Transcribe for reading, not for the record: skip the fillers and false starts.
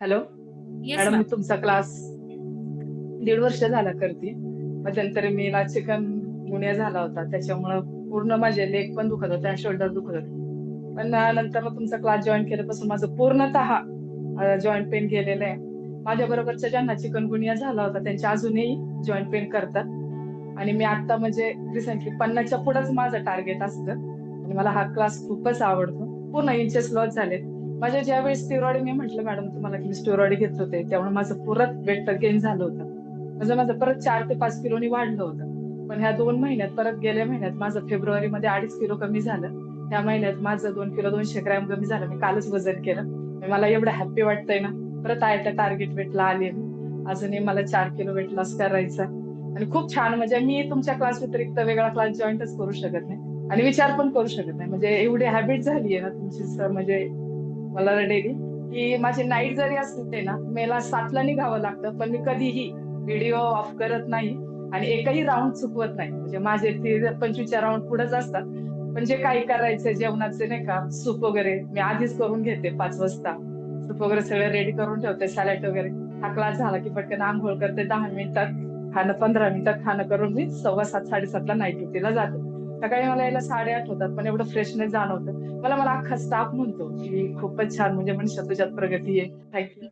Hello. Yes madam, मी ma'am. तुमचा class 1.5 वर्ष झाला करते. मध्यंतरी मीला चिकन गुन्हा झाला होता, त्याच्यामुळं पूर्ण माझे लेग पण दुखत होते आणि शोल्डर दुखत होते. पण नंतर मग तुमचा क्लास जॉईन केल्यापासून माझं पूर्णतः जॉईंट पेन गेलेलं आहे. माझ्या बरोबरच्या ज्यांना चिकनगुनिया झाला होता त्यांचे अजूनही जॉईंट पेन करतात. आणि मी आता म्हणजे रिसेंटली 50च्या पुढंच माझं टार्गेट असतं. आणि मला हा क्लास खूपच आवडतो. पूर्ण इंचेस लॉस झालेत. माझ्या ज्यावेळेस स्टिरॉइड, मी म्हटलं मॅडम तुम्हाला की मी स्टिरॉइड घेत होते, त्यामुळे माझं परत वेट गेन झालं होतं. म्हणजे माझं परत 4 ते 5 किलोनी वाढलं होतं. पण ह्या 2 महिन्यात, परत गेल्या महिन्यात माझं फेब्रुवारीमध्ये 2.5 किलो कमी झालं. ह्या महिन्यात माझं 2 किलो 200 ग्रॅम कमी झालं. मी कालच वजन केलं. मला एवढं हॅप्पी वाटतंय ना. परत आहे त्या टार्गेट वेटला आले मी. अजूनही मला 4 किलो वेट लॉस करायचा. आणि खूप छान, म्हणजे मी तुमच्या क्लास व्यतिरिक्त वेगळा क्लास जॉईनच करू शकत नाही. आणि विचार पण करू शकत नाही, म्हणजे एवढी हॅबिट झाली आहे ना तुमची सर, म्हणजे मला डेली की माझी नाईट जरी असते ना, मला 7ला निघावं लागतं, पण मी कधीही व्हिडिओ ऑफ करत नाही. आणि एकही राऊंड चुकवत नाही. म्हणजे माझे ते 25च्या राऊंड पुढेच असतात. पण जे काही करायचं जेवणाचे नाही का, सूप वगैरे मी आधीच करून घेते 5 वाजता. सूप वगैरे सगळं रेडी करून ठेवते, सॅलड वगैरे. हा क्लास झाला की पटकन आंघोळ करते, 10 मिनिटात खाणं, 15 मिनिटात खाणं करून मी 7:15 7:30ला नाईट ड्युटीला जाते. सकाळी मला यायला 8:30 होतात, पण एवढं फ्रेशनेस जाणवतं. मला मला अख्खा स्टाफ म्हणतो की खूपच छान, म्हणजे मनीषा तुझ्यात प्रगती आहे. थँक्यू.